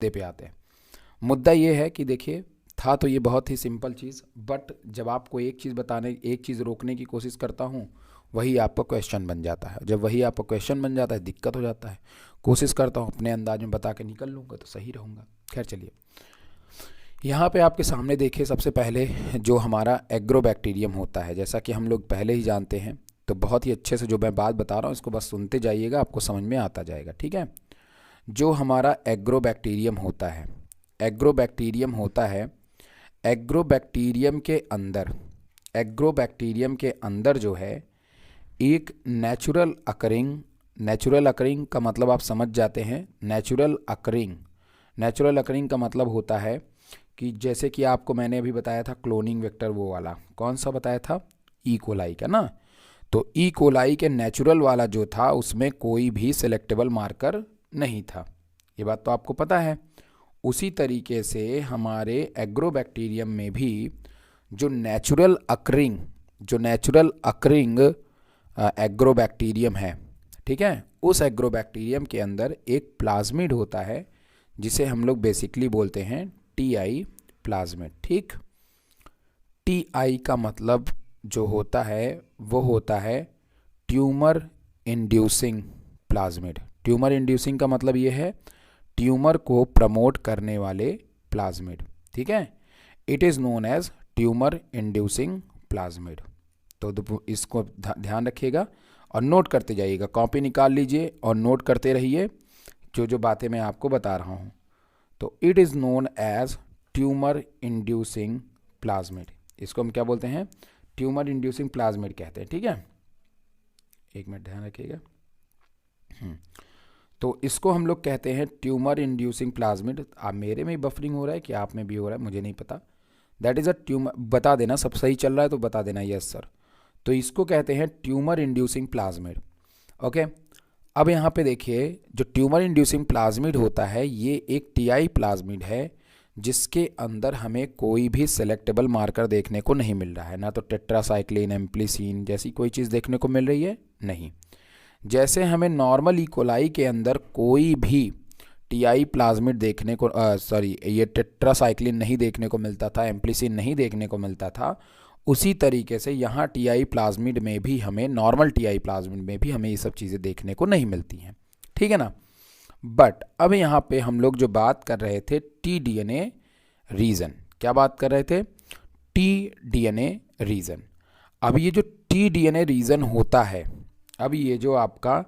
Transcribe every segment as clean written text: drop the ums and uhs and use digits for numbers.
मुद्दे पे आते हैं। मुद्दा ये है कि देखिए, था तो ये बहुत ही सिंपल चीज़, बट जब आपको एक चीज़ रोकने की कोशिश करता हूँ, वही आपका क्वेश्चन बन जाता है। जब वही आपका क्वेश्चन बन जाता है, दिक्कत हो जाता है। कोशिश करता हूँ अपने अंदाज में बता के निकल लूँगा तो सही रहूँगा। खैर चलिए, यहाँ पे आपके सामने देखिए, सबसे पहले जो हमारा एग्रोबैक्टीरियम होता है, जैसा कि हम लोग पहले ही जानते हैं, तो बहुत ही अच्छे से जो मैं बात बता रहा हूँ इसको बस सुनते जाइएगा, आपको समझ में आता जाएगा, ठीक है। जो हमारा एग्रोबैक्टीरियम होता है, एग्रोबैक्टीरियम होता है, एग्रोबैक्टीरियम के अंदर, एग्रोबैक्टीरियम के अंदर जो है एक नेचुरल अकरिंग का मतलब आप समझ जाते हैं। नेचुरल अकरिंग का मतलब होता है कि जैसे कि आपको मैंने अभी बताया था क्लोनिंग वेक्टर, वो वाला कौन सा बताया था, ई कोलाई का ना। तो ई कोलाई के नेचुरल वाला जो था उसमें कोई भी सिलेक्टेबल मार्कर नहीं था, ये बात तो आपको पता है। उसी तरीके से हमारे एग्रोबैक्टीरियम में भी जो नेचुरल अकरिंग एग्रोबैक्टीरियम है, ठीक है, उस एग्रोबैक्टीरियम के अंदर एक प्लाज्मिड होता है जिसे हम लोग बेसिकली बोलते हैं टीआई प्लाज्मिड। ठीक, टीआई का मतलब जो होता है वो होता है tumour inducing plasmid. Tumour inducing का मतलब ये है ट्यूमर को प्रमोट करने वाले प्लाज्मिड, ठीक है। It is known as tumour inducing plasmid. तो इसको ध्यान रखिएगा और नोट करते जाइएगा, कॉपी निकाल लीजिए और नोट करते रहिए जो जो बातें मैं आपको बता रहा हूँ। तो it is known as tumour inducing plasmid, इसको हम क्या बोलते हैं, ट्यूमर इंड्यूसिंग प्लाज्मिड कहते हैं, ठीक है। एक मिनट ध्यान रखिएगा। तो इसको हम लोग कहते हैं ट्यूमर इंड्यूसिंग प्लाज्मिड। आप मेरे में बफरिंग हो रहा है कि आप में भी हो रहा है, मुझे नहीं पता। दैट इज़ अ ट्यूमर, बता देना, सब सही चल रहा है तो बता देना यस सर। तो इसको कहते हैं ट्यूमर इंड्यूसिंग प्लाज्मिड, ओके। अब यहाँ पे देखिए, जो ट्यूमर इंड्यूसिंग प्लाज्मिड होता है ये एक टीआई प्लाज्मिड है जिसके अंदर हमें कोई भी सेलेक्टेबल मार्कर देखने को नहीं मिल रहा है, ना तो टेट्रासाइक्लिन, एम्प्लीसिन जैसी कोई चीज़ देखने को मिल रही है, नहीं। जैसे हमें नॉर्मल इकोलाई के अंदर कोई भी टीआई प्लाज्मिड देखने को ये टेट्रासाइक्लिन नहीं देखने को मिलता था, एम्प्लीसिन नहीं देखने को मिलता था, उसी तरीके से यहाँ टीआई प्लाज्मिड में भी हमें, नॉर्मल टीआई प्लाज्मिड में भी हमें ये सब चीज़ें देखने को नहीं मिलती हैं, ठीक है ना। बट अब यहाँ पे हम लोग जो बात कर रहे थे टी डीएनए रीजन, क्या बात कर रहे थे, टी डीएनए रीजन। अब ये जो टी डीएनए रीजन होता है, अब ये जो आपका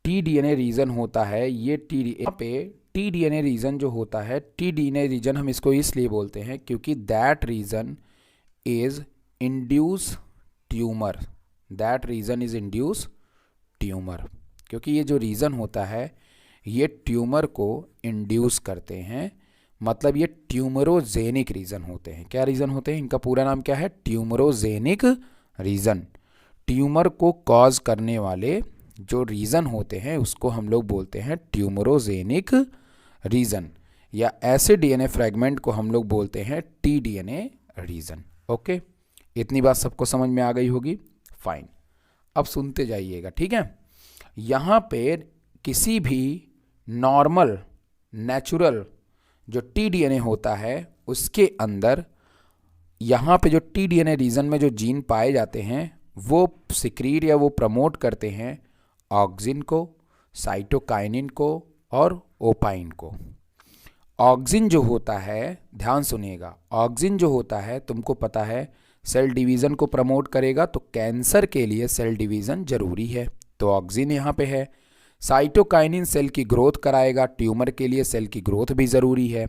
टी डीएनए रीजन होता है, ये टी डीएनए रीजन जो होता है, टी डीएनए रीजन हम इसको इसलिए बोलते हैं क्योंकि that region is induce tumour, that region is induce tumour, क्योंकि ये जो रीजन होता है ये ट्यूमर को इंड्यूस करते हैं, मतलब ये ट्यूमरोजेनिक रीजन होते हैं। क्या रीजन होते हैं, इनका पूरा नाम क्या है, ट्यूमरोजेनिक रीजन। ट्यूमर को कॉज करने वाले जो रीजन होते हैं उसको हम लोग बोलते हैं ट्यूमरोजेनिक रीजन, या ऐसे डीएनए फ्रेगमेंट को हम लोग बोलते हैं टी डीएनए रीजन, ओके। इतनी बात सबको समझ में आ गई होगी, फाइन। अब सुनते जाइएगा, ठीक है। यहाँ पे किसी भी नॉर्मल नेचुरल जो टी डीएनए होता है उसके अंदर, यहाँ पे जो टी डीएनए रीजन में जो जीन पाए जाते हैं वो सिक्रीट या वो प्रमोट करते हैं ऑक्सिन को, साइटोकाइनिन को और ओपाइन को। ऑक्सिन जो होता है, ध्यान सुनिएगा, ऑक्सिन जो होता है तुमको पता है सेल डिवीज़न को प्रमोट करेगा, तो कैंसर के लिए सेल डिवीज़न जरूरी है, तो ऑक्सिन यहाँ पे है। साइटोकाइनिन सेल की ग्रोथ कराएगा, ट्यूमर के लिए सेल की ग्रोथ भी ज़रूरी है।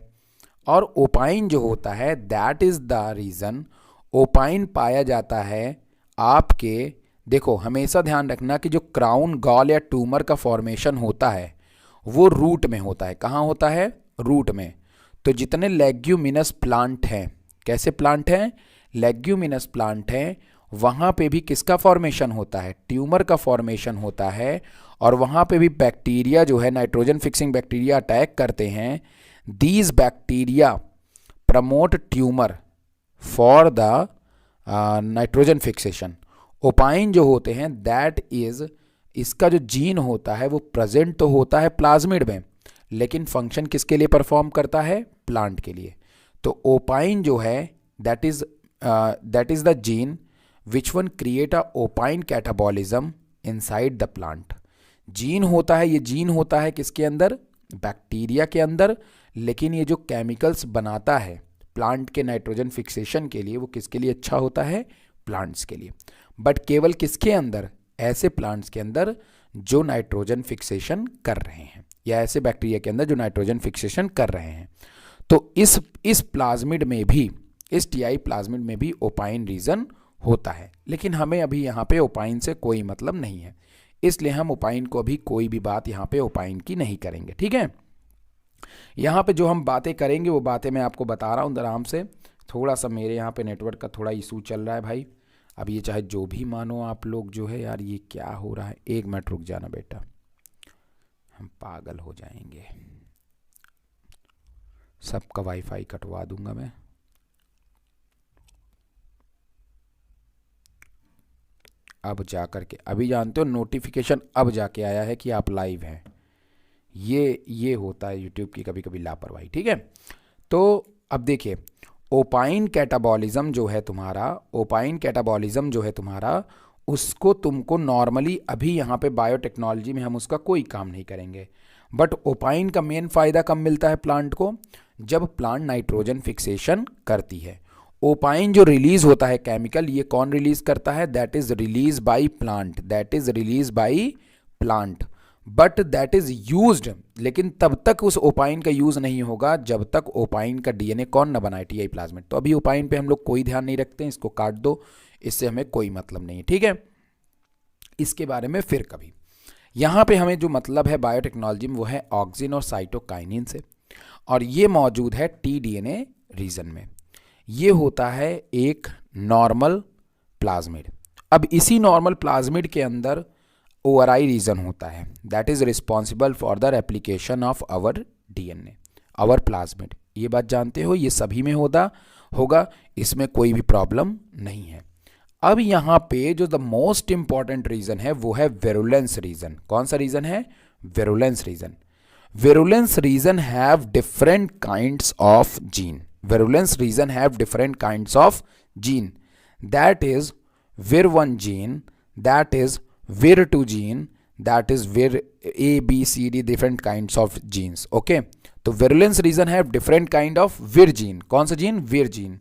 और ओपाइन जो होता है, that is the reason, opine पाया जाता है आपके, देखो हमेशा ध्यान रखना कि जो क्राउन गॉल या ट्यूमर का फॉर्मेशन होता है वो रूट में होता है। कहाँ होता है, रूट में। तो जितने लेग्यूमिनस प्लांट हैं, कैसे प्लांट हैं, लेग्यूमिनस प्लांट हैं, वहाँ पे भी किसका फॉर्मेशन होता है, ट्यूमर का फॉर्मेशन होता है। और वहाँ पे भी बैक्टीरिया जो है, नाइट्रोजन फिक्सिंग बैक्टीरिया अटैक करते हैं। These bacteria promote tumour for the nitrogen fixation. Opine जो होते हैं दैट इज, इसका जो जीन होता है वो प्रेजेंट तो होता है प्लाज्मिड में, लेकिन फंक्शन किसके लिए परफॉर्म करता है? प्लांट के लिए। तो ओपाइन जो है that is the gene which one create a opine catabolism inside the plant. Gene होता है, ये जीन होता है किसके अंदर? बैक्टीरिया के अंदर। लेकिन ये जो केमिकल्स बनाता है प्लांट के नाइट्रोजन फिक्सेशन के लिए, वो किसके लिए अच्छा होता है? प्लांट्स के लिए। बट केवल किसके अंदर? ऐसे प्लांट्स के अंदर जो नाइट्रोजन फिक्सेशन कर रहे हैं, या ऐसे बैक्टीरिया के अंदर जो नाइट्रोजन फिक्सेशन कर रहे हैं। तो इस प्लाज्मिड में भी, इस टीआई प्लाज्मिड में भी ओपाइन रीजन होता है। लेकिन हमें अभी यहाँ पे ओपाइन से कोई मतलब नहीं है, इसलिए हम ओपाइन को अभी कोई भी बात यहाँ पे ओपाइन की नहीं करेंगे। ठीक है, यहाँ पे जो हम बातें करेंगे वो बातें मैं आपको बता रहा हूँ आराम से। थोड़ा सा मेरे यहाँ पे नेटवर्क का थोड़ा इशू चल रहा है भाई। अब ये चाहे जो भी मानो आप लोग, जो है यार ये क्या हो रहा है। 1 मिनट रुक जाना बेटा, हम पागल हो जाएंगे। सबका वाईफाई कटवा दूंगा मैं। अब जा करके, अभी जानते हो नोटिफिकेशन अब जाके आया है कि आप लाइव हैं। ये होता है यूट्यूब की कभी कभी लापरवाही। ठीक है, तो अब देखिए ओपाइन कैटाबॉलिज्म जो है तुम्हारा, ओपाइन कैटाबॉलिज्म जो है तुम्हारा, उसको तुमको नॉर्मली अभी यहाँ पे बायोटेक्नोलॉजी में हम उसका कोई काम नहीं करेंगे। बट ओपाइन का मेन फायदा कब मिलता है प्लांट को? जब प्लांट नाइट्रोजन फिक्सेशन करती है। ओपाइन जो रिलीज होता है केमिकल, ये कौन रिलीज करता है? That is release by plant, that is release by plant. But that is used, लेकिन तब तक उस ओपाइन का यूज नहीं होगा जब तक ओपाइन का डीएनए कौन ना बनाए? TI plasmid. तो अभी ओपाइन पे हम लोग कोई ध्यान नहीं रखते हैं, इसको काट दो, इससे हमें कोई मतलब नहीं है। ठीक है, इसके बारे में फिर कभी। यहाँ पे हमें जो मतलब है बायोटेक्नोलॉजी में वो है ऑक्सिन और साइटोकाइनिन से, और ये मौजूद है टीडीएनए रीजन में। ये होता है एक नॉर्मल प्लाज्मिड। अब इसी नॉर्मल प्लाज्मिड के अंदर ओआरआई रीजन होता है, that is responsible for the replication of our DNA, our plasmid. ये बात जानते हो, ये सभी में होगा, इसमें कोई भी प्रॉब्लम नहीं है। अब यहाँ पे जो द मोस्ट इंपॉर्टेंट रीजन है वो है विरुलेंस रीजन। कौन सा रीजन है? Virulence region. Virulence region have different kinds of gene. Virulence region have different kinds of gene, that is vir1 gene, that is vir2 gene, that is vir A, B, C, D, different kinds of genes. Okay, तो virulence region have different kind of vir gene. कौन सा gene? vir gene,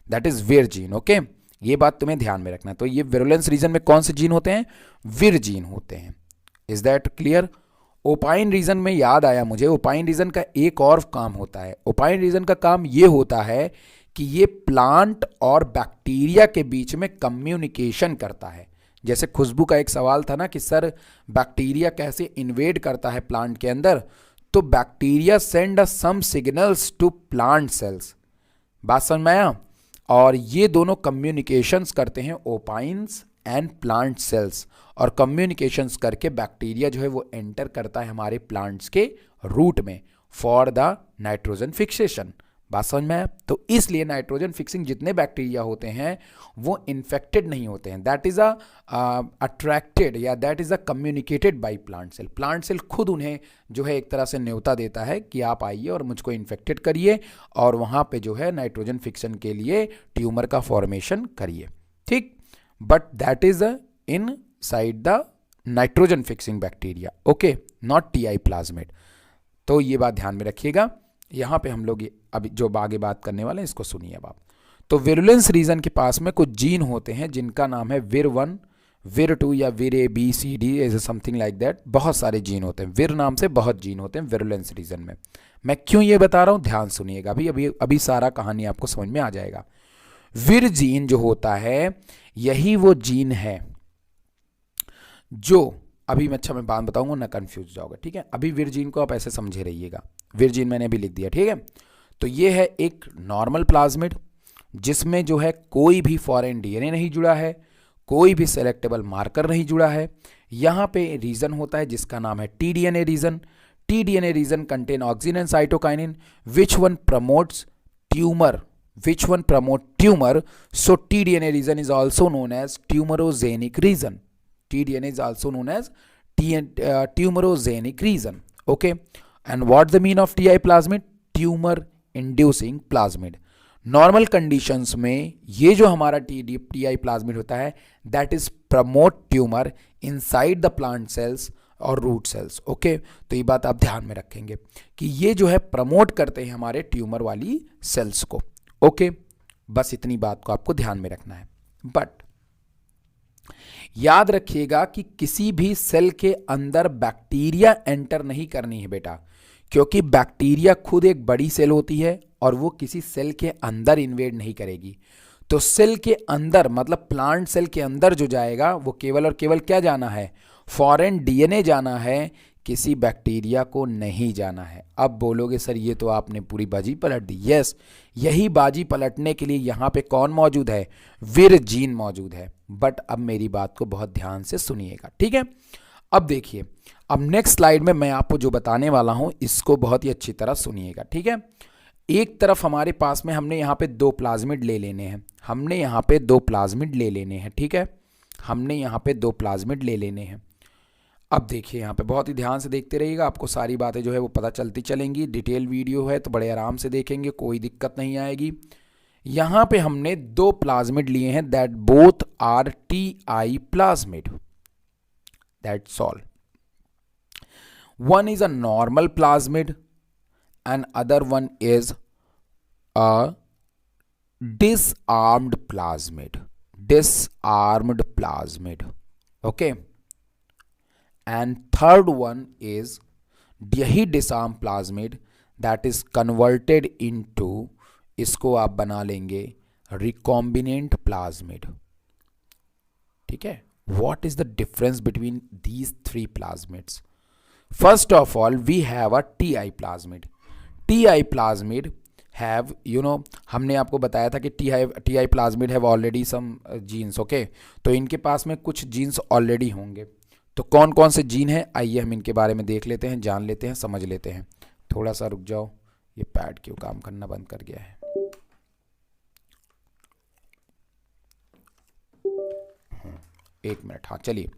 that is vir gene. Okay, ये बात तुम्हें ध्यान में रखना है। तो ये virulence region में कौन से जीन होते हैं? vir जीन होते हैं। Is that clear? Opine region में याद आया मुझे, ओपाइन रीजन का एक और काम होता है। ओपाइन रीजन का काम ये होता है कि ये प्लांट और बैक्टीरिया के बीच में कम्युनिकेशन करता है। जैसे खुशबू का एक सवाल था ना कि सर बैक्टीरिया कैसे इन्वेड करता है प्लांट के अंदर, तो bacteria send some signals to plant cells. बात समझ में आया? और ये दोनों कम्युनिकेशंस करते हैं ओपाइंस एंड प्लांट सेल्स, और कम्युनिकेशंस करके बैक्टीरिया जो है वो एंटर करता है हमारे प्लांट्स के रूट में फॉर द नाइट्रोजन फिक्सेशन। बात समझ में आया? तो इसलिए नाइट्रोजन फिक्सिंग जितने बैक्टीरिया होते हैं वो इन्फेक्टेड नहीं होते हैं, दैट इज अट्रैक्टेड या that is communicated by plant cell. Plant cell खुद उन्हें जो है एक तरह से न्योता देता है कि आप आइए और मुझको इन्फेक्टेड करिए, और वहाँ पे जो है नाइट्रोजन फिक्सन के लिए ट्यूमर का फॉर्मेशन करिए। ठीक, but that is in side the nitrogen fixing bacteria, okay, not TI plasmid. तो ये बात ध्यान में रखिएगा। यहाँ पे हम लोग अभी जो आगे बात करने वाले हैं इसको सुनिए अब आप। तो विरुलेंस रीजन के पास में कुछ जीन होते हैं जिनका नाम है vir1, vir2 या vir A, B, C, D is something like that. बहुत सारे जीन होते हैं, विर नाम से बहुत जीन होते हैं विरुलेंस रीजन में। मैं क्यों ये बता रहा हूँ ध्यान सुनिएगा, अभी सारा कहानी आपको समझ में आ जाएगा। विर जीन जो होता है यही वो जीन है जो अभी मैं बात बताऊंगा ना कंफ्यूज जाओगे। ठीक है, अभी विर जीन को आप ऐसे समझे रहिएगा। विर जीन मैंने अभी लिख दिया, ठीक है। तो ये है एक नॉर्मल प्लाज्मिड जिसमें जो है कोई भी फॉरेन डीएनए नहीं जुड़ा है, कोई भी सेलेक्टेबल मार्कर नहीं जुड़ा है। यहाँ पे रीजन होता है जिसका नाम है TDNA region. TDNA region contain auxin and cytokinin which one promotes tumour, which one promote tumor. So tDNA region is also known as tumorogenic region. tDNA is also known as tumorogenic region. Okay, and what the mean of TI plasmid? Tumour inducing plasmid. Normal conditions में ये जो हमारा TI plasmid होता है that is promote tumour inside the plant cells और root cells. Okay, तो ये बात आप ध्यान में रखेंगे कि ये जो है प्रमोट करते हैं हमारे ट्यूमर वाली सेल्स को। ओके, बस इतनी बात को आपको ध्यान में रखना है। बट याद रखिएगा कि किसी भी सेल के अंदर बैक्टीरिया एंटर नहीं करनी है बेटा, क्योंकि बैक्टीरिया खुद एक बड़ी सेल होती है और वो किसी सेल के अंदर इन्वेड नहीं करेगी। तो सेल के अंदर मतलब प्लांट सेल के अंदर जो जाएगा वो केवल और केवल क्या जाना है? फॉरेन डीएनए जाना है, किसी बैक्टीरिया को नहीं जाना है। अब बोलोगे सर ये तो आपने पूरी बाजी पलट दी। यस, यही बाजी पलटने के लिए यहाँ पे कौन मौजूद है? वीर जीन मौजूद है। बट अब मेरी बात को बहुत ध्यान से सुनिएगा, ठीक है। अब देखिए, अब नेक्स्ट स्लाइड में मैं आपको जो बताने वाला हूँ इसको बहुत ही अच्छी तरह सुनिएगा, ठीक है। एक तरफ हमारे पास में हमने यहाँ पे दो प्लाज्मिड ले लेने हैं, हमने यहाँ पे दो प्लाज्मिड ले लेने हैं, ठीक है। हमने यहाँ पे दो प्लाज्मिड ले लेने हैं। अब देखिए यहाँ पे बहुत ही ध्यान से देखते रहिएगा, आपको सारी बातें जो है वो पता चलती चलेंगी। डिटेल वीडियो है तो बड़े आराम से देखेंगे, कोई दिक्कत नहीं आएगी। यहाँ पे हमने दो प्लाज्मिड लिए हैं that both are TI plasmid, that's all. One is a normal plasmid and other one is a disarmed plasmid, okay, and third one is यही disarmed plasmid that is converted into, इसको आप बना लेंगे recombinant plasmid, ठीक है। what is the difference between these three plasmids? First of all we have a TI plasmid. TI plasmid have हमने आपको बताया था कि TI plasmid have already some genes, okay. तो इनके पास में कुछ जीन्स ऑलरेडी होंगे। तो कौन कौन से जीन हैं आइए हम इनके बारे में देख लेते हैं, जान लेते हैं, समझ लेते हैं। थोड़ा सा रुक जाओ, ये पैड क्यों काम करना बंद कर गया है। एक मिनट, हाँ चलिए।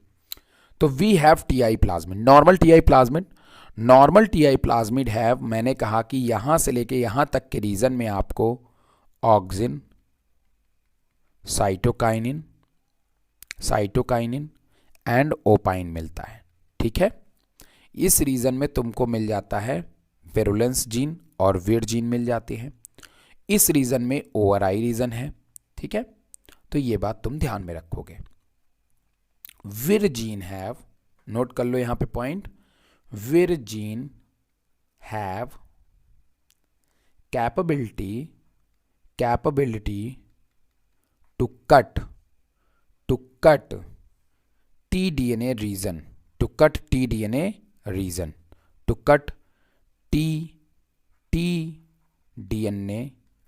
तो we have TI plasmid, normal TI plasmid. Normal TI plasmid have, मैंने कहा कि यहां से लेके यहां तक के रीजन में आपको ऑक्सिन, साइटोकाइनिन एंड ओपाइन मिलता है, ठीक है। इस रीजन में तुमको मिल जाता है विरुलेंस जीन और विर जीन मिल जाते हैं। इस रीजन में ORI रीजन है, ठीक है। तो ये बात तुम ध्यान में रखोगे। विर जीन हैव, नोट कर लो यहां पे point, Vir gene have capability to cut tDNA region, to cut tDNA region, to cut tDNA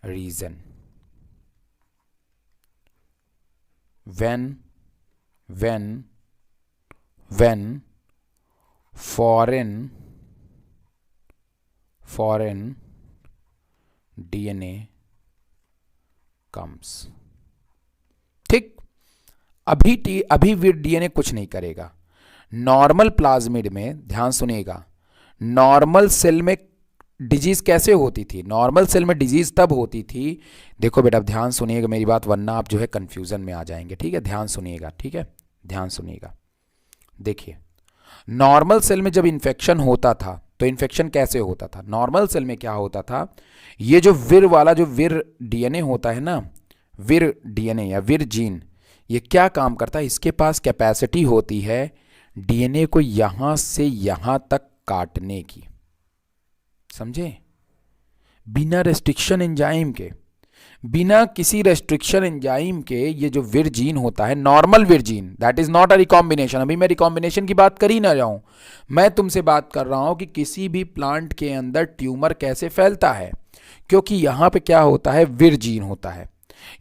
region when foreign DNA comes, ठीक। अभी विर डीएनए कुछ नहीं करेगा। नॉर्मल प्लाज्मिड में ध्यान सुनिएगा, नॉर्मल सेल में डिजीज कैसे होती थी? नॉर्मल सेल में डिजीज तब होती थी, देखो बेटा ध्यान सुनिएगा मेरी बात, वरना आप जो है कंफ्यूजन में आ जाएंगे, ठीक है। ध्यान सुनिएगा, ठीक है, ध्यान सुनिएगा। देखिए नॉर्मल सेल में जब इन्फेक्शन होता था तो इन्फेक्शन कैसे होता था? नॉर्मल सेल में क्या होता था, ये जो विर वाला जो विर डीएनए होता है ना, विर डीएनए या विर जीन, ये क्या काम करता है? इसके पास कैपेसिटी होती है डीएनए को यहां से यहां तक काटने की, समझे? बिना रेस्ट्रिक्शन एंजाइम के, बिना किसी रेस्ट्रिक्शन एंजाइम के ये जो विर जीन होता है, नॉर्मल विर gene, that is not a recombination. अभी मैं रिकॉम्बिनेशन की बात कर ही ना जाऊं, मैं तुमसे बात कर रहा हूं कि किसी भी प्लांट के अंदर ट्यूमर कैसे फैलता है, क्योंकि यहां पे क्या होता है, विर जीन होता है।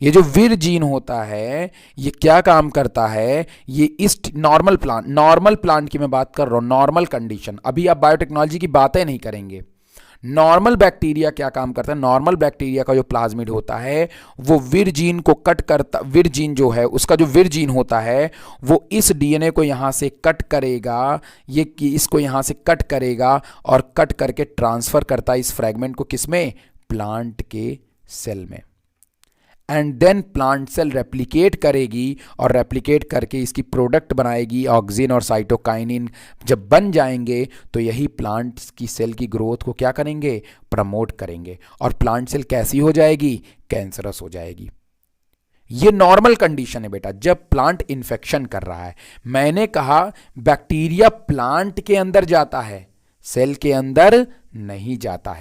ये जो विर जीन होता है ये क्या काम करता है, ये इस नॉर्मल प्लांट की मैं बात कर रहा हूं, नॉर्मल कंडीशन, अभी आप बायोटेक्नोलॉजी की बातें नहीं करेंगे। नॉर्मल बैक्टीरिया क्या काम करता है, नॉर्मल बैक्टीरिया का जो प्लाज्मिड होता है वो विर जीन को कट करता, विर जीन जो है उसका जो विर जीन होता है वो इस डीएनए को यहाँ से कट करेगा, ये इसको यहाँ से कट करेगा और कट करके ट्रांसफर करता है इस फ्रेगमेंट को किसमें, प्लांट के सेल में। And then plant cell replicate करेगी और रेप्लिकेट करके इसकी प्रोडक्ट बनाएगी ऑक्सिन और साइटोकाइनिन। जब बन जाएंगे तो यही प्लांट की सेल की ग्रोथ को क्या करेंगे, प्रमोट करेंगे, और प्लांट सेल कैसी हो जाएगी, कैंसरस हो जाएगी। ये नॉर्मल कंडीशन है बेटा, जब प्लांट इन्फेक्शन कर रहा है। मैंने कहा बैक्टीरिया प्लांट के अंदर जाता है, सेल के अंदर नहीं जाता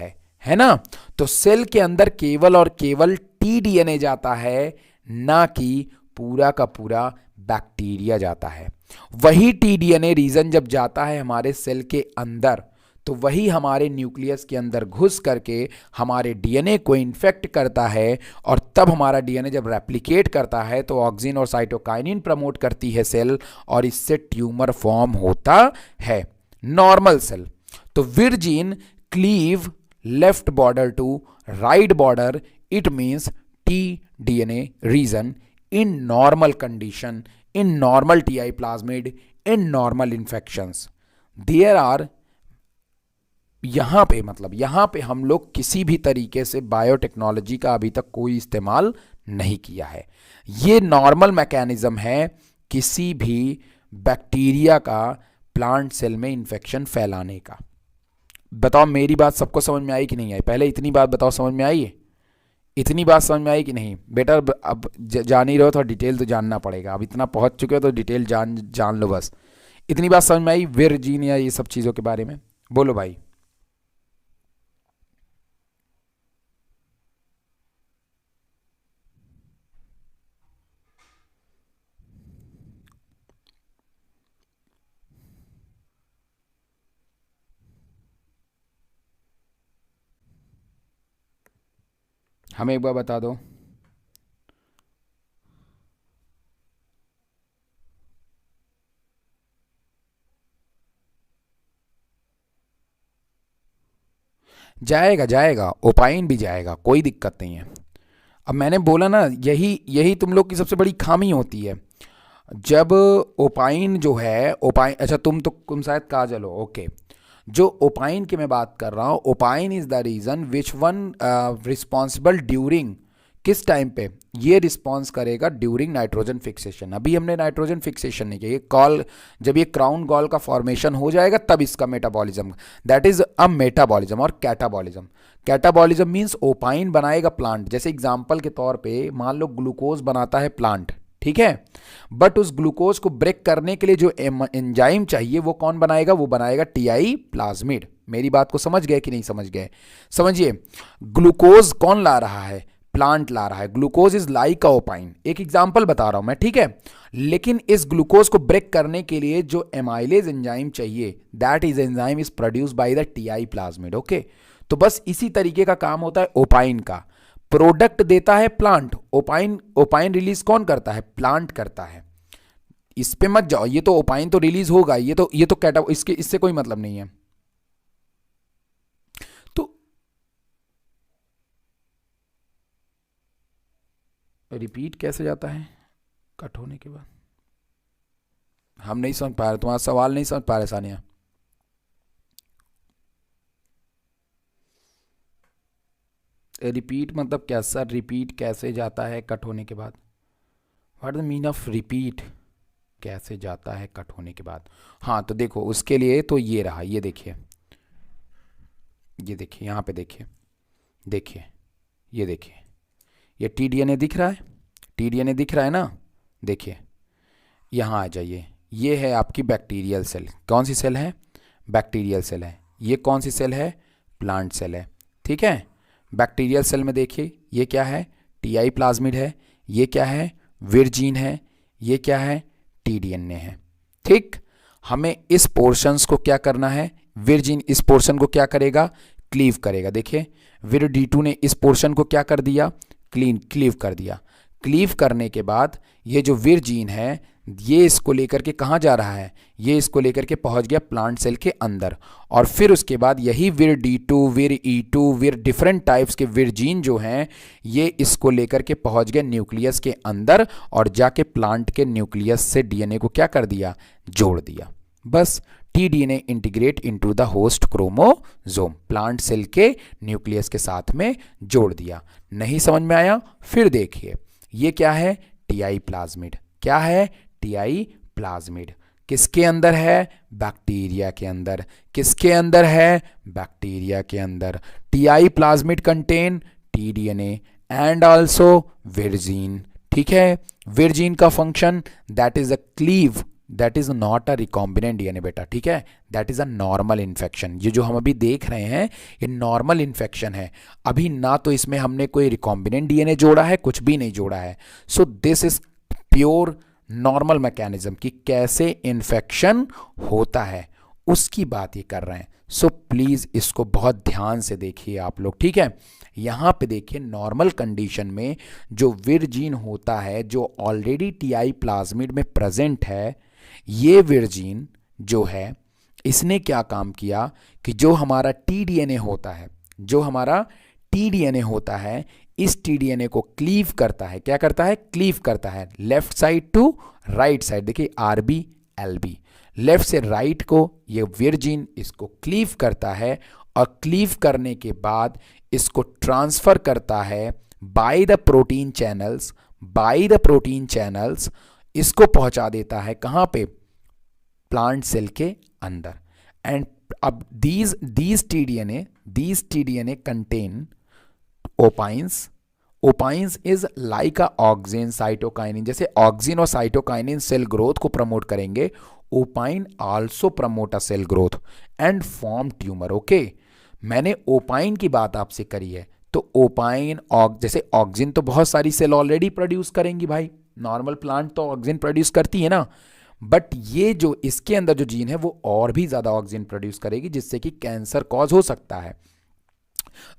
है ना। तो सेल के अंदर केवल और केवल टीडीएनए जाता है, ना कि पूरा का पूरा बैक्टीरिया जाता है। वही टीडीएनए रीजन जब जाता है हमारे सेल के अंदर, तो वही हमारे न्यूक्लियस के अंदर घुस करके हमारे डीएनए को इन्फेक्ट करता है, और तब हमारा डीएनए जब रेप्लिकेट करता है तो ऑक्सिन और साइटोकाइनिन प्रमोट करती है सेल, और इससे ट्यूमर फॉर्म होता है। नॉर्मल सेल तो vir gene cleave left border to right border, it means tDNA region in normal condition, in normal TI plasmid, in normal infections. There are, यहाँ पे मतलब यहाँ पे हम लोग किसी भी तरीके से बायोटेक्नोलॉजी का अभी तक कोई इस्तेमाल नहीं किया है। ये नॉर्मल मैकेनिज्म है किसी भी बैक्टीरिया का प्लांट सेल में इन्फेक्शन फैलाने का। बताओ मेरी बात सबको समझ में आई कि नहीं आई, पहले इतनी बात बताओ समझ में आई है, इतनी बात समझ में आई कि नहीं बेटा। अब जान ही रहो तो डिटेल तो जानना पड़ेगा, अब इतना पहुंच चुके हो तो डिटेल जान लो बस। इतनी बात समझ में आई विर जीन या ये सब चीज़ों के बारे में, बोलो भाई। हमें एक बार बता दो। जाएगा जाएगा, ओपाइन भी जाएगा, कोई दिक्कत नहीं है। अब मैंने बोला ना, यही तुम लोग की सबसे बड़ी खामी होती है। जब ओपाइन जो है, ओपाइन, अच्छा तुम शायद काजल हो, ओके। जो ओपाइन की मैं बात कर रहा हूँ, opine is the region which one responsible during, किस टाइम पे ये रिस्पॉन्स करेगा, ड्यूरिंग नाइट्रोजन फिक्सेशन। अभी हमने नाइट्रोजन फिक्सेशन नहीं किया, ये कॉल जब ये क्राउन गॉल का फॉर्मेशन हो जाएगा तब इसका metabolism, that is a metabolism और कैटाबॉलिज्म। कैटाबॉलिज्म मीन्स ओपाइन बनाएगा प्लांट, जैसे एग्जाम्पल के तौर पे मान लो ग्लूकोज बनाता है प्लांट, ठीक है, बट उस ग्लूकोज को ब्रेक करने के लिए जो एंजाइम चाहिए वो कौन बनाएगा, वो बनाएगा टीआई प्लाज्मिड। मेरी बात को समझ गए कि नहीं समझ गए, समझिए। ग्लूकोज कौन ला रहा है, प्लांट ला रहा है। Glucose is like a opine, एक एग्जांपल बता रहा हूं मैं, ठीक है। लेकिन इस ग्लूकोज को ब्रेक करने के लिए जो एमाइलेज एंजाइम चाहिए, that is enzyme is produced by the TI plasmid, okay. तो बस इसी तरीके का काम होता है ओपाइन का। प्रोडक्ट देता है प्लांट, ओपाइन रिलीज कौन करता है, प्लांट करता है। इस पे मत जाओ, ये तो ओपाइन तो रिलीज होगा, ये तो कैटा, इससे कोई मतलब नहीं है। तो रिपीट कैसे जाता है कट होने के बाद, हम नहीं समझ पा रहे, तुम्हारा सवाल नहीं समझ पा रहे सानिया। रिपीट मतलब क्या सर, रिपीट कैसे जाता है कट होने के बाद, what the mean of repeat, कैसे जाता है कट होने के बाद। हाँ तो देखो उसके लिए तो ये रहा, ये देखिए, ये देखिए यहाँ पे देखिए, देखिए ये देखिए, ये टीडीएनए दिख रहा है, टीडीएनए दिख रहा है ना, देखिए यहाँ आ जाइए, ये है आपकी बैक्टीरियल सेल। कौन सी सेल है, बैक्टीरियल सेल है। ये कौन सी सेल है, प्लांट सेल है, ठीक है। बैक्टीरियल सेल में देखिए ये क्या है, टीआई प्लाज्मिड है, ये क्या है, विर जीन है, ये क्या है, टीडीएनए है, ठीक। हमें इस पोर्शंस को क्या करना है, विर जीन इस पोर्शन को क्या करेगा, क्लीव करेगा। देखिए विर D2 ने इस पोर्शन को क्या कर दिया, क्लीव कर दिया। क्लीव करने के बाद ये जो विर जीन है ये इसको लेकर के कहाँ जा रहा है, ये इसको लेकर के पहुंच गया प्लांट सेल के अंदर, और फिर उसके बाद यही विर D2, विर E2, विर डिफरेंट टाइप्स के विर जीन जो हैं ये इसको लेकर के पहुंच गए न्यूक्लियस के अंदर, और जाके प्लांट के न्यूक्लियस से डीएनए को क्या कर दिया, जोड़ दिया। बस TDNA integrate into the host chromosome, plant cell के न्यूक्लियस के साथ में जोड़ दिया। नहीं समझ में आया? फिर देखिए ये क्या है, टीआई प्लाज्मिड। क्या है? TI plasmid. किसके अंदर है? बैक्टीरिया के अंदर। किसके अंदर है? बैक्टीरिया के अंदर। TI plasmid contain TDNA and also vir gene. ठीक है, विरजीन का function that is a cleave, that is not a recombinant DNA बेटा। ठीक है, that is a normal infection. ये जो हम अभी देख रहे हैं ये नॉर्मल इन्फेक्शन है। अभी ना तो इसमें हमने कोई रिकॉम्बिनेंट डीएनए जोड़ा है, कुछ भी नहीं जोड़ा है। So this is pure normal mechanism कि कैसे इन्फेक्शन होता है उसकी बात ये कर रहे हैं। सो प्लीज इसको बहुत ध्यान से देखिए आप लोग। ठीक है, यहाँ पे देखिए नॉर्मल कंडीशन में जो विर जीन होता है जो ऑलरेडी टीआई प्लाज्मिड में प्रेजेंट है, ये विर जीन जो है इसने क्या काम किया कि जो हमारा टीडीएनए होता है, जो हमारा टीडीएनए होता है, इस टीडीएनए को क्लीव करता है। क्या करता है? क्लीव करता है left side to right side. देखिए आरबी एलबी, लेफ्ट से राइट को ये विर जीन इसको क्लीव करता है, और क्लीव करने के बाद इसको ट्रांसफर करता है by the protein channels, by the protein channels इसको पहुंचा देता है कहां पे? प्लांट सेल के अंदर। एंड अब these TDNA contain opines. Opines is like a auxin cytokinin. जैसे ऑक्सिन और साइटोकाइनिन सेल ग्रोथ को प्रमोट करेंगे, opine also promote a cell growth and form tumour. Okay, मैंने ओपाइन की बात आपसे करी है, तो ओपाइन जैसे ऑक्सिन तो बहुत सारी सेल ऑलरेडी प्रोड्यूस करेंगी भाई, नॉर्मल प्लांट तो ऑक्सिन प्रोड्यूस करती है ना, बट ये जो इसके अंदर जो जीन है वो और भी ज्यादा ऑक्सिन प्रोड्यूस करेगी, जिससे कि कैंसर कॉज हो सकता है,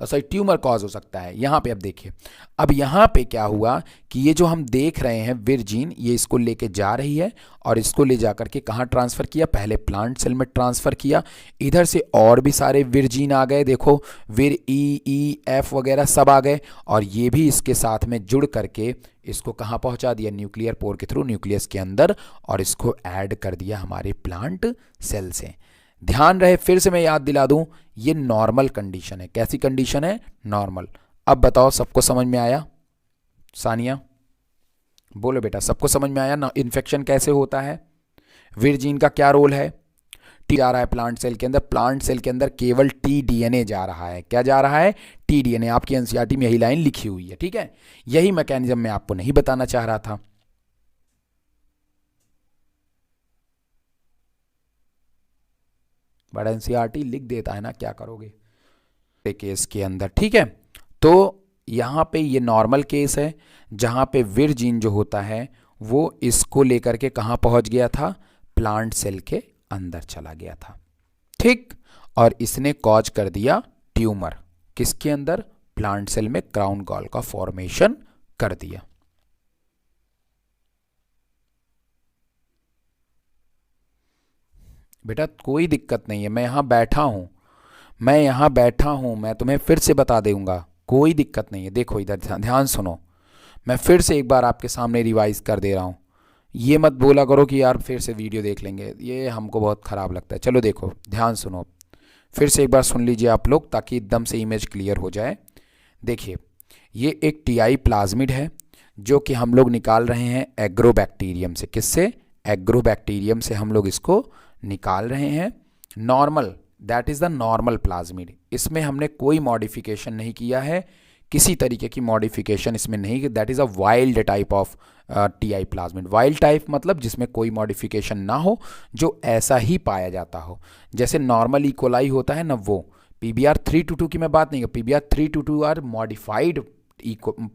सॉरी ट्यूमर कॉज हो सकता है। यहां पे अब देखिए, अब यहां पे क्या हुआ कि ये जो हम देख रहे हैं विर जीन, ये इसको लेके जा रही है और इसको ले जाकर के कहां ट्रांसफर किया? पहले प्लांट सेल में ट्रांसफर किया। इधर से और भी सारे विर जीन आ गए, देखो विर ई एफ वगैरह सब आ गए, और ये भी इसके साथ में जुड़ करके इसको कहां पहुंचा दिया? न्यूक्लियर पोर के थ्रू न्यूक्लियस के अंदर, और इसको ऐड कर दिया हमारे प्लांट सेल से। ध्यान रहे, फिर से मैं याद दिला दूं, ये नॉर्मल कंडीशन है। कैसी कंडीशन है? नॉर्मल। अब बताओ सबको समझ में आया? सानिया बोलो बेटा, सबको समझ में आया ना इन्फेक्शन कैसे होता है? विर जीन का क्या रोल है? टी जा रहा है प्लांट सेल के अंदर, प्लांट सेल के अंदर केवल टीडीएनए जा रहा है। क्या जा रहा है? टीडीएनए। आपकी एनसीईआरटी में यही लाइन लिखी हुई है। ठीक है, यही मैकेनिज्म मैं आपको नहीं बताना चाह रहा था। बड़ा एनसीईआरटी लिख देता है ना, क्या करोगे केस के अंदर। ठीक है, तो यहां पे ये नॉर्मल केस है जहां पे विर जीन जो होता है वो इसको लेकर के कहां पहुंच गया था? प्लांट सेल के अंदर चला गया था। ठीक, और इसने कॉज कर दिया ट्यूमर। किसके अंदर? प्लांट सेल में क्राउन गॉल का फॉर्मेशन कर दिया। बेटा कोई दिक्कत नहीं है, मैं यहां बैठा हूं, मैं तुम्हें फिर से बता दूंगा, कोई दिक्कत नहीं है। देखो इधर ध्यान सुनो, मैं फिर से एक बार आपके सामने रिवाइज कर दे रहा हूं। ये मत बोला करो कि यार फिर से वीडियो देख लेंगे, ये हमको बहुत ख़राब लगता है। चलो देखो, ध्यान सुनो, फिर से एक बार सुन लीजिए आप लोग, ताकि एकदम से इमेज क्लियर हो जाए। देखिए, ये एक टीआई प्लाज्मिड है जो कि हम लोग निकाल रहे हैं एग्रोबैक्टीरियम से। किससे? एग्रोबैक्टीरियम से हम लोग इसको निकाल रहे हैं। Normal, that is the normal plasmid. इसमें हमने कोई मॉडिफिकेशन नहीं किया है, किसी तरीके की मॉडिफिकेशन इसमें नहीं, that is a wild type of TI plasmid. Wild type मतलब जिसमें कोई मॉडिफिकेशन ना हो, जो ऐसा ही पाया जाता हो। जैसे नॉर्मल इकोलाई होता है ना, वो PBr 322 की मैं बात नहीं कर, PBr 322 are modified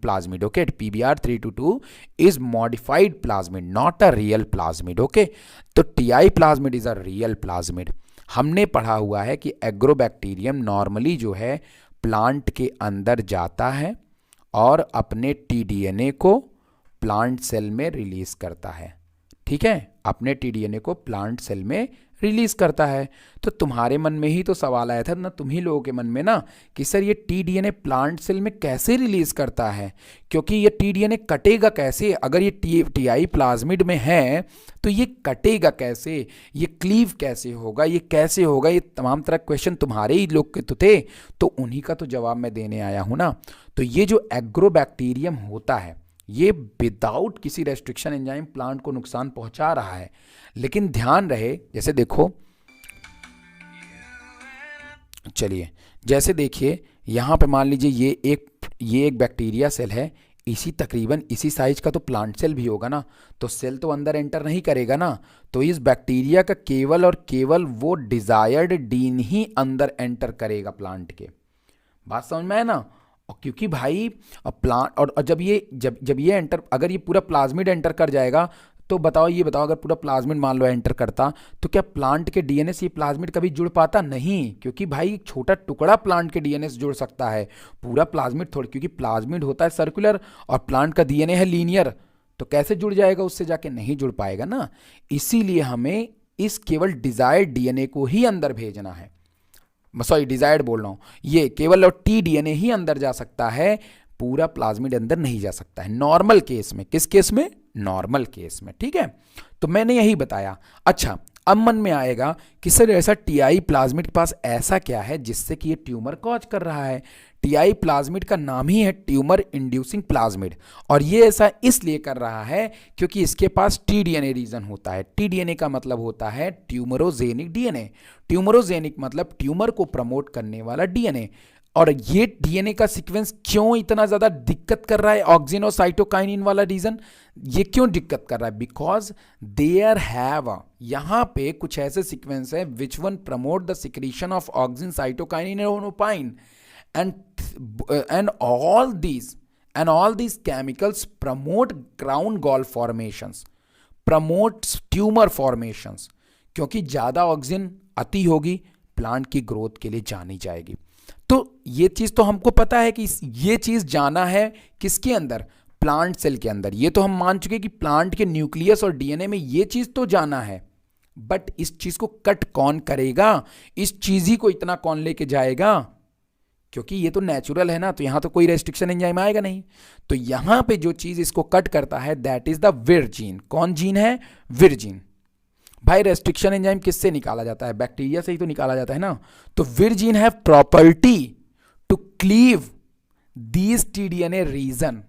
plasmid. Okay, PBr 322 is modified plasmid, not a real plasmid. Okay, तो TI plasmid is a real plasmid. हमने पढ़ा हुआ है कि एग्रोबैक्टीरियम नॉर्मली जो है प्लांट के अंदर जाता है और अपने टीडीएनए को प्लांट सेल में रिलीज करता है। ठीक है, अपने टीडीएनए को प्लांट सेल में रिलीज करता है। तो तुम्हारे मन में ही तो सवाल आया था ना, तुम ही लोगों के मन में ना, कि सर ये टीडीएनए प्लांट सेल में कैसे रिलीज करता है, क्योंकि ये टीडीएनए कटेगा कैसे, अगर ये टीआई प्लाज्मिड में है तो ये कटेगा कैसे, ये क्लीव कैसे होगा, ये कैसे होगा, ये तमाम तरह क्वेश्चन तुम्हारे ही लोग के तो थे, तो उन्हीं का तो जवाब मैं देने आया हूं ना। तो ये जो एग्रोबैक्टीरियम होता है ये विदाउट किसी रेस्ट्रिक्शन एंजाइम प्लांट को नुकसान पहुंचा रहा है, लेकिन ध्यान रहे, जैसे देखो, चलिए जैसे देखिए यहां पे मान लीजिए ये एक बैक्टीरिया सेल है, इसी तकरीबन इसी साइज का तो प्लांट सेल भी होगा ना, तो सेल तो अंदर एंटर नहीं करेगा ना, तो इस बैक्टीरिया का केवल और केवल वो डिजायर्ड डीन ही अंदर एंटर करेगा प्लांट के। बात समझ में है ना। और क्योंकि भाई प्लांट और जब ये एंटर, अगर ये पूरा प्लाज्मिड एंटर कर जाएगा, तो ये बताओ अगर पूरा प्लाज्मिड मान लो एंटर करता, तो क्या प्लांट के डीएनए से प्लाज्मिड कभी जुड़ पाता? नहीं, क्योंकि भाई एक छोटा टुकड़ा प्लांट के डीएनए से जुड़ सकता है, पूरा प्लाज्मिड थोड़ी, क्योंकि प्लाज्मिड होता है सर्कुलर और प्लांट का डीएनए है लीनियर, तो कैसे जुड़ जाएगा उससे जाके? नहीं जुड़ पाएगा ना। इसीलिए हमें इस केवल डिजायर्ड डीएनए को ही अंदर भेजना है, सॉरी डिजायर्ड बोल रहा हूं, ये केवल और टी डीएनए ही अंदर जा सकता है, पूरा प्लाज्मिड अंदर नहीं जा सकता है नॉर्मल केस में। किस केस में? नॉर्मल केस में। ठीक है, तो मैंने यही बताया। अच्छा, अब मन में आएगा कि सर ऐसा टीआई प्लाज्मिड के पास ऐसा क्या है जिससे कि ये ट्यूमर कॉज कर रहा है? टीआई प्लाज्मिड का नाम ही है ट्यूमर इंड्यूसिंग प्लाज्मिड, और ये ऐसा इसलिए कर रहा है क्योंकि इसके पास टीडीएनए रीजन होता है। टीडीएनए का मतलब होता है ट्यूमरोजेनिक डीएनए। ट्यूमरोजेनिक मतलब ट्यूमर को प्रमोट करने वाला डीएनए। और ये डीएनए का सीक्वेंस क्यों इतना ज्यादा दिक्कत कर रहा है, ऑक्सिन और साइटोकाइनिन वाला रीजन, ये क्यों दिक्कत कर रहा है? बिकॉज देयर हैव, यहां पे कुछ ऐसे सीक्वेंस है which one promote the secretion of auxin, cytokinin and ओनोपाइन, and all these chemicals promote ground gall formations, promotes tumor formations, क्योंकि ज्यादा ऑक्सीजन अति होगी प्लांट की ग्रोथ के लिए जानी जाएगी। तो ये चीज तो हमको पता है कि ये चीज जाना है किसके अंदर? प्लांट सेल के अंदर। ये तो हम मान चुके कि प्लांट के न्यूक्लियस और डीएनए में ये चीज तो जाना है, बट इस चीज को कट कौन करेगा? इस चीज ही को इतना कौन लेके जाएगा? क्योंकि ये तो नेचुरल है ना, तो यहां तो कोई रेस्ट्रिक्शन एंजाइम आएगा नहीं। तो यहां पे जो चीज इसको कट करता है दैट इज द विर जीन। कौन जीन है? विर जीन। भाई रेस्ट्रिक्शन एंजाइम किससे निकाला जाता है? बैक्टीरिया से ही तो निकाला जाता है ना। तो vir gene have property to cleave these TDNA region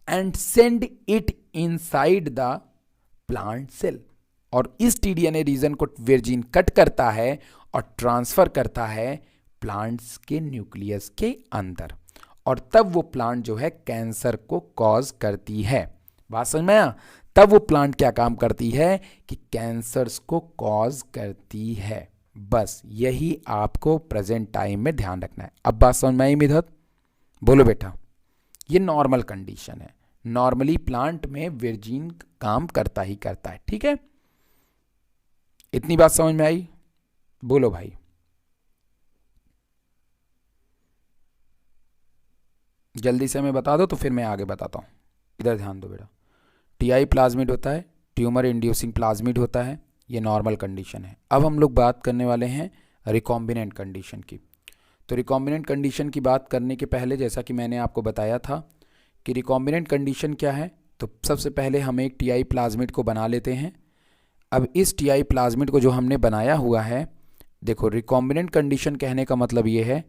and send it inside the plant cell. और इस टीडीएनए रीजन को विर जीन कट करता है और ट्रांसफर करता है प्लांट्स के न्यूक्लियस के अंदर, और तब वो प्लांट जो है कैंसर को कॉज करती है। बात समझ में आया? तब वो प्लांट क्या काम करती है कि कैंसर्स को कॉज करती है। बस यही आपको प्रेजेंट टाइम में ध्यान रखना है। अब बात समझ में आई मिधत? बोलो बेटा। ये नॉर्मल कंडीशन है, नॉर्मली प्लांट में विरजीन काम करता ही करता है। ठीक है, इतनी बात समझ में आई? बोलो भाई। जल्दी से मैं बता दो तो फिर मैं आगे बताता हूँ। इधर ध्यान दो बेटा। टीआई प्लाज्मिड होता है, ट्यूमर इंड्यूसिंग प्लाज्मिड होता है, ये नॉर्मल कंडीशन है। अब हम लोग बात करने वाले हैं रिकॉम्बिनेंट कंडीशन की। तो रिकॉम्बिनेंट कंडीशन की बात करने के पहले, जैसा कि मैंने आपको बताया था कि रिकॉम्बिनेंट कंडीशन क्या है, तो सबसे पहले हम एक टीआई प्लाज्मिड को बना लेते हैं। अब इस टीआई प्लाज्मिड को जो हमने बनाया हुआ है, देखो रिकॉम्बिनेंट कंडीशन कहने का मतलब ये है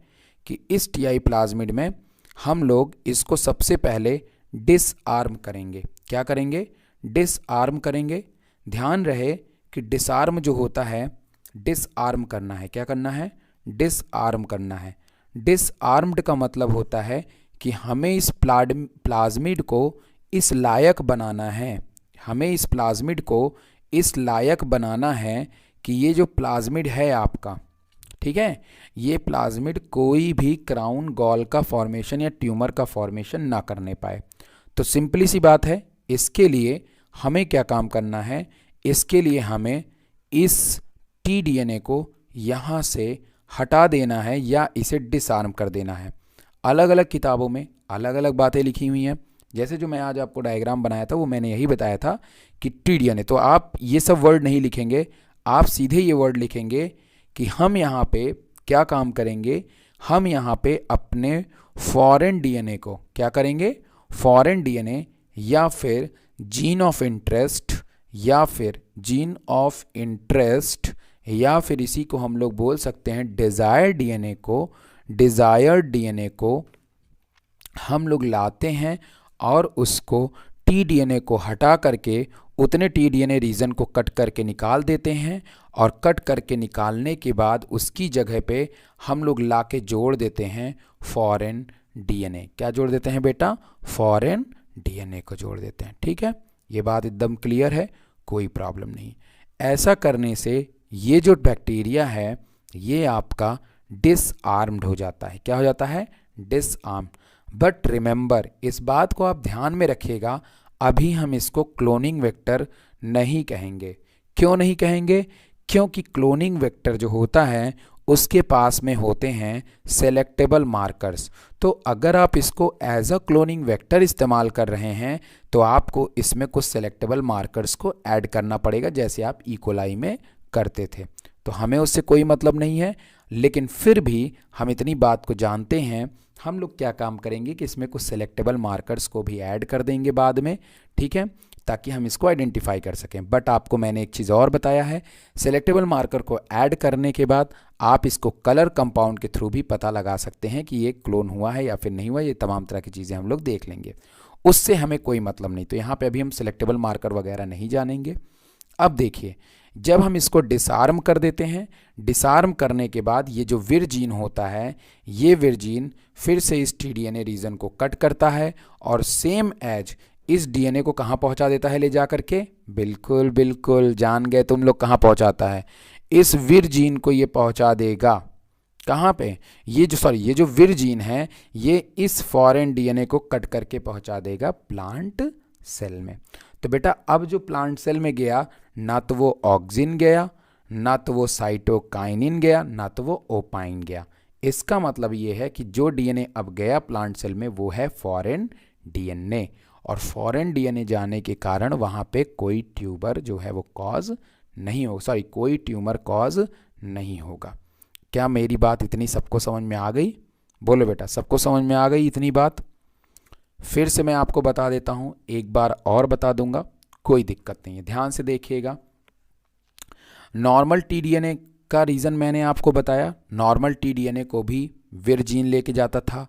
कि इस टीआई प्लाज्मिड में हम लोग इसको सबसे पहले डिसआर्म करेंगे। क्या करेंगे? डिसआर्म करेंगे। ध्यान रहे कि डिसआर्म जो होता है, डिसआर्म करना है। क्या करना है? डिसआर्म करना है। डिसआर्म्ड का मतलब होता है कि हमें इस प्लाज्मिड को इस लायक बनाना है, हमें इस प्लाज्मिड को इस लायक बनाना है कि ये जो प्लाज्मिड है आपका, ठीक है, ये प्लाज्मिड कोई भी क्राउन गॉल का फॉर्मेशन या ट्यूमर का फॉर्मेशन ना करने पाए। तो सिंपली सी बात है, इसके लिए हमें क्या काम करना है? इसके लिए हमें इस टीडीएनए को यहाँ से हटा देना है या इसे डिसआर्म कर देना है। अलग अलग किताबों में अलग अलग बातें लिखी हुई हैं, जैसे जो मैं आज आपको डायग्राम बनाया था वो मैंने यही बताया था कि टीडीएनए, तो आप ये सब वर्ड नहीं लिखेंगे, आप सीधे ये वर्ड लिखेंगे कि हम यहाँ पे क्या काम करेंगे, हम यहाँ पे अपने फॉरेन डीएनए को क्या करेंगे, फॉरेन डीएनए या फिर जीन ऑफ इंटरेस्ट या फिर जीन ऑफ इंटरेस्ट या फिर इसी को हम लोग बोल सकते हैं डिज़ायर डीएनए को, डिज़ायर डीएनए को हम लोग लाते हैं और उसको टीडीएनए को हटा करके उतने टीडीएनए रीजन को कट करके निकाल देते हैं और कट करके निकालने के बाद उसकी जगह पे हम लोग ला के जोड़ देते हैं फॉरेन डीएनए। क्या जोड़ देते हैं बेटा, फॉरेन डीएनए को जोड़ देते हैं। ठीक है, ये बात एकदम क्लियर है, कोई प्रॉब्लम नहीं। ऐसा करने से ये जो बैक्टीरिया है ये आपका डिसआर्म्ड हो जाता है। क्या हो जाता है, डिसआर्म्ड। बट रिमेंबर, इस बात को आप ध्यान में रखिएगा, अभी हम इसको क्लोनिंग वेक्टर नहीं कहेंगे। क्यों नहीं कहेंगे, क्योंकि क्लोनिंग वेक्टर जो होता है उसके पास में होते हैं सेलेक्टेबल मार्कर्स। तो अगर आप इसको एज अ क्लोनिंग वेक्टर इस्तेमाल कर रहे हैं तो आपको इसमें कुछ सेलेक्टेबल मार्कर्स को ऐड करना पड़ेगा, जैसे आप इकोलाई में करते थे। तो हमें उससे कोई मतलब नहीं है, लेकिन फिर भी हम इतनी बात को जानते हैं, हम लोग क्या काम करेंगे कि इसमें कुछ सेलेक्टेबल मार्कर्स को भी ऐड कर देंगे बाद में। ठीक है, ताकि हम इसको आइडेंटिफाई कर सकें। बट आपको मैंने एक चीज़ और बताया है, सेलेक्टेबल मार्कर को ऐड करने के बाद आप इसको कलर कंपाउंड के थ्रू भी पता लगा सकते हैं कि ये क्लोन हुआ है या फिर नहीं हुआ। ये तमाम तरह की चीज़ें हम लोग देख लेंगे, उससे हमें कोई मतलब नहीं। तो यहाँ पे अभी हम सेलेक्टेबल मार्कर वगैरह नहीं जानेंगे। अब देखिए, जब हम इसको डिसआर्म कर देते हैं, डिसआर्म करने के बाद ये जो विर जीन होता है, ये विर जीन फिर से इस टीडीएनए रीजन को कट करता है और सेम एज इस डीएनए को कहाँ पहुँचा देता है ले जा करके, बिल्कुल बिल्कुल जान गए तुम लोग, कहाँ पहुँचाता है, इस विर जीन को ये पहुँचा देगा। कहाँ पे, ये जो विर जीन है ये इस फॉरेन डीएनए को कट करके पहुँचा देगा प्लांट सेल में। तो बेटा अब जो प्लांट सेल में गया, ना तो वो ऑक्सिन गया, ना तो वो साइटोकाइनिन गया, ना तो वो ओपाइन गया। इसका मतलब ये है कि जो डीएनए अब गया प्लांट सेल में वो है फॉरेन डीएनए, और फॉरेन डीएनए जाने के कारण वहाँ पे कोई ट्यूबर जो है वो कॉज नहीं हो, कोई ट्यूमर कॉज नहीं होगा। क्या मेरी बात इतनी सबको समझ में आ गई? बोलो बेटा, सबको समझ में आ गई इतनी बात? फिर से मैं आपको बता देता हूँ, एक बार और बता दूंगा, कोई दिक्कत नहीं है, ध्यान से देखिएगा। नॉर्मल टीडीएनए का रीज़न मैंने आपको बताया, नॉर्मल टीडीएनए को भी विर जीन लेके जाता था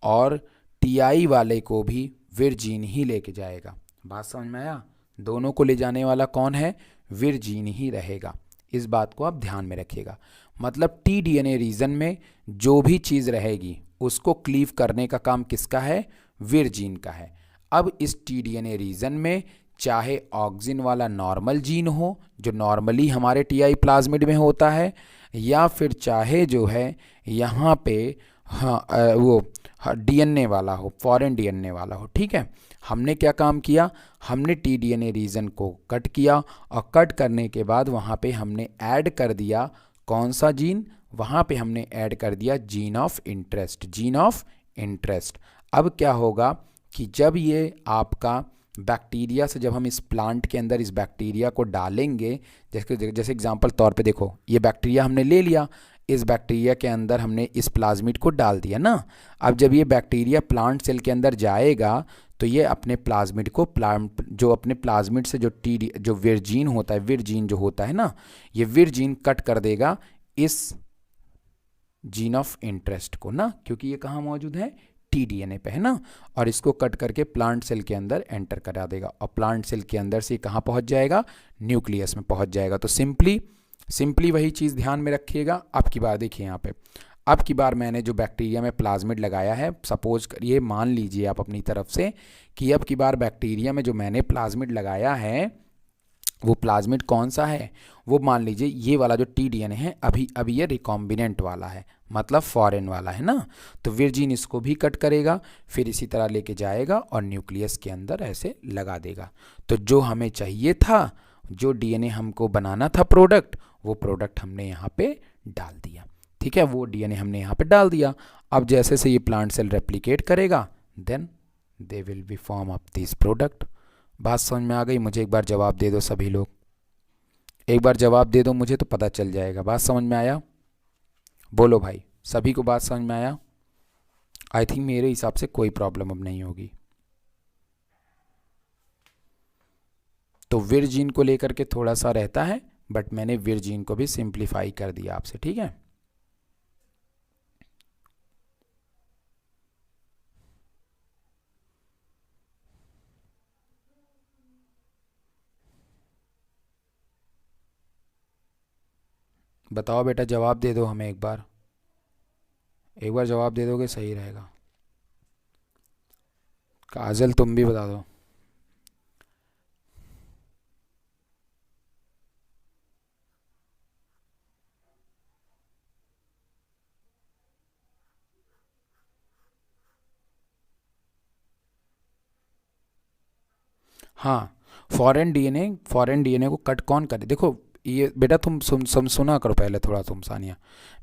और टीआई वाले को भी विर जीन ही लेके जाएगा। बात समझ में आया? दोनों को ले जाने वाला कौन है? विर जीन ही रहेगा। इस बात को आप ध्यान में रखिएगा। मतलब टीडीएनए रीजन में जो भी चीज़ रहेगी उसको क्लीव करने का काम किसका है? विर जीन का है। अब इस टीडीएनए रीजन में चाहे ऑक्सिन वाला नॉर्मल जीन हो जो नॉर्मली हमारे टीआई प्लाज्मिड में होता है, या फिर चाहे जो है यहाँ पे वो डीएनए वाला हो, फॉरेन डीएनए वाला हो। ठीक है, हमने क्या काम किया, हमने टीडीएनए रीजन को कट किया और कट करने के बाद वहाँ पे हमने ऐड कर दिया कौन सा जीन? वहाँ पे हमने ऐड कर दिया gene of interest, gene of interest. अब क्या होगा कि जब ये आपका बैक्टीरिया से, जब हम इस प्लांट के अंदर इस बैक्टीरिया को डालेंगे, जैसे एग्जांपल तौर पे देखो, ये बैक्टीरिया हमने ले लिया, इस बैक्टीरिया के अंदर हमने इस प्लाज्मिड को डाल दिया ना। अब जब ये बैक्टीरिया प्लांट सेल के अंदर जाएगा तो ये अपने प्लाज्मिड को अपने प्लाज्मिड से जो विर जीन होता है, विर जीन जो होता है ना, ये विर जीन कट कर देगा इस जीन ऑफ इंटरेस्ट को ना, क्योंकि ये कहाँ मौजूद है? टीडीएनए पे है ना, और इसको कट करके प्लांट सेल के अंदर एंटर करा देगा और प्लांट सेल के अंदर से कहाँ पहुँच जाएगा? न्यूक्लियस में पहुँच जाएगा। तो सिंपली वही चीज़ ध्यान में रखिएगा। अब की बार देखिए यहाँ पे, अब की बार मैंने जो बैक्टीरिया में प्लाज्मिड लगाया है, सपोज करिए, मान लीजिए आप अपनी तरफ से कि अब की बार बैक्टीरिया में जो मैंने प्लाज्मिड लगाया है वो प्लाज्मिड कौन सा है? वो मान लीजिए ये वाला जो टीडीएनए है, अभी ये रिकॉम्बिनेंट वाला है, मतलब फॉरेन वाला है ना। तो विर जीन इसको भी कट करेगा, फिर इसी तरह लेके जाएगा और न्यूक्लियस के अंदर ऐसे लगा देगा। तो जो हमें चाहिए था, जो डीएनए हमको बनाना था प्रोडक्ट, वो प्रोडक्ट हमने यहाँ पे डाल दिया। ठीक है, वो डीएनए हमने यहाँ पे डाल दिया। अब जैसे से ये प्लांट सेल रेप्लिकेट करेगा, then they will be form of this product. बात समझ में आ गई? मुझे एक बार जवाब दे दो सभी लोग, एक बार जवाब दे दो मुझे तो पता चल जाएगा। बात समझ में आया? बोलो भाई, सभी को बात समझ में आया? आई थिंक मेरे हिसाब से कोई प्रॉब्लम अब नहीं होगी। तो विरजिन को लेकर के थोड़ा सा रहता है, बट मैंने विरजिन को भी सिंप्लीफाई कर दिया आपसे, ठीक है। बताओ बेटा, जवाब दे दो हमें एक बार जवाब दे दोगे सही रहेगा। काजल तुम भी बता दो। हाँ, फॉरेन डीएनए को कट कौन करे? देखो ये बेटा तुम सुना करो पहले थोड़ा तुम सानिया।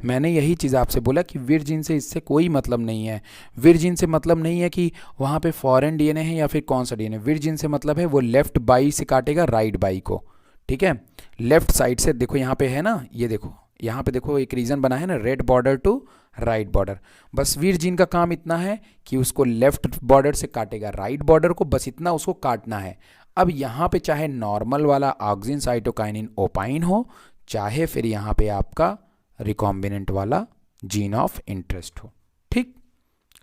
मैंने यही चीज़ आपसे बोला कि विरजिन से इससे कोई मतलब नहीं है। विरजिन से मतलब नहीं है कि वहाँ पे फॉरेन डीएनए है या फिर कौन सा डीएनए। विरजिन से मतलब है वो लेफ्ट बाई से काटेगा राइट बाई को, ठीक है। लेफ्ट साइड से देखो यहाँ पे है ना, ये देखो यहाँ पे देखो एक रीजन बना है ना, red border to right border. बस विरजिन का काम इतना है कि उसको लेफ्ट बॉर्डर से काटेगा राइट बॉर्डर को, बस इतना उसको काटना है। अब यहाँ पे चाहे नॉर्मल वाला ऑक्सिन साइटोकाइनिन ओपाइन हो, चाहे फिर यहाँ पे आपका रिकॉम्बिनेंट वाला जीन ऑफ इंटरेस्ट हो, ठीक।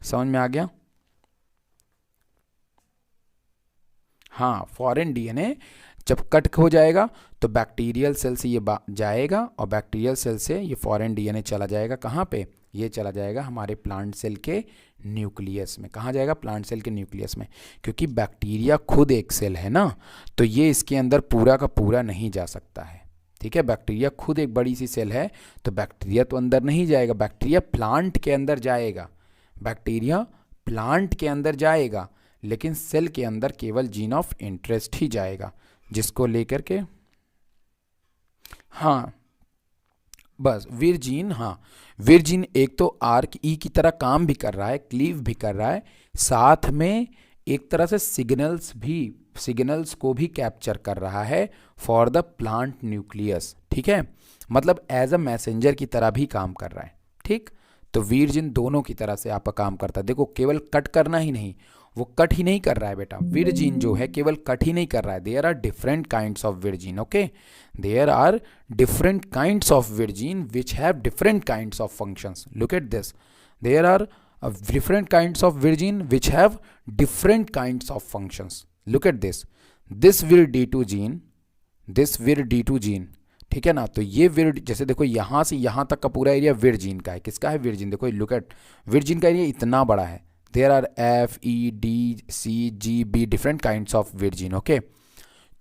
समझ में आ गया? हाँ, फॉरेन डीएनए जब कट हो जाएगा तो बैक्टीरियल सेल से ये जाएगा और बैक्टीरियल सेल से ये फॉरेन डीएनए चला जाएगा कहाँ पे? ये चला जाएगा हमारे प्लांट सेल के न्यूक्लियस में। कहाँ जाएगा? प्लांट सेल के न्यूक्लियस में। क्योंकि बैक्टीरिया खुद एक सेल है ना, तो ये इसके अंदर पूरा का पूरा नहीं जा सकता है, ठीक है। बैक्टीरिया खुद एक बड़ी सी सेल है, तो बैक्टीरिया तो अंदर नहीं जाएगा, बैक्टीरिया प्लांट के अंदर जाएगा, बैक्टीरिया प्लांट के अंदर जाएगा, लेकिन सेल के अंदर केवल जीन ऑफ इंटरेस्ट ही जाएगा, जिसको लेकर के हाँ बस विरजिन। हाँ, विरजिन एक तो आर्क ई की तरह काम भी कर रहा है, क्लीव भी कर रहा है, साथ में एक तरह से सिग्नल्स को भी कैप्चर कर रहा है फॉर द प्लांट न्यूक्लियस, ठीक है। मतलब एज अ मैसेंजर की तरह भी काम कर रहा है, ठीक। तो विरजिन दोनों की तरह से आपका काम करता है। देखो केवल कट करना ही नहीं, वो कट ही नहीं कर रहा है बेटा, विरजिन जो है केवल कट ही नहीं कर रहा है। There are different kinds of vir gene, okay. There are different kinds of virgin which have different kinds of functions. Look at this, there are different kinds of virgin which have different kinds of functions. Look at this vir-D2 gene, ठीक है ना। तो ये जैसे देखो यहाँ से यहाँ तक का पूरा एरिया विरजिन का है। किसका है? विरजिन। देखो लुक एट, विरजिन का एरिया इतना बड़ा है। There are F E D C G B different kinds of vir gene, okay.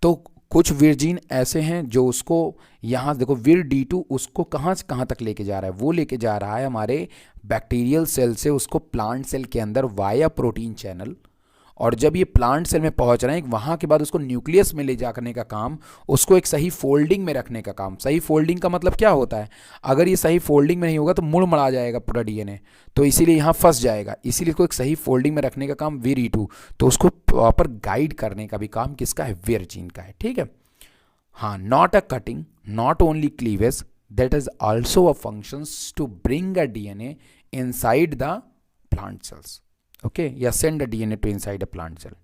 तो कुछ विरजिन ऐसे हैं जो उसको यहाँ देखो vir-D2 उसको कहाँ से कहाँ तक लेके जा रहा है? वो लेके जा रहा है हमारे बैक्टीरियल सेल से उसको प्लांट सेल के अंदर वाया प्रोटीन चैनल, और जब ये प्लांट सेल में पहुंच रहे हैं वहाँ के बाद उसको न्यूक्लियस में ले जाने का काम, उसको एक सही फोल्डिंग में रखने का काम। सही फोल्डिंग का मतलब क्या होता है? अगर ये सही फोल्डिंग में नहीं होगा तो मुड़ मड़ा जाएगा पूरा डीएनए, तो इसीलिए यहाँ फंस जाएगा। इसीलिए इसको एक सही फोल्डिंग में रखने का काम vir-E2, तो उसको प्रॉपर गाइड करने का भी काम किसका है? विरजिन का है, ठीक है। हाँ, not a cutting, not only cleavage, that is also a functions to bring a DNA inside the plant cells, okay, या send a DNA to inside a plant cell.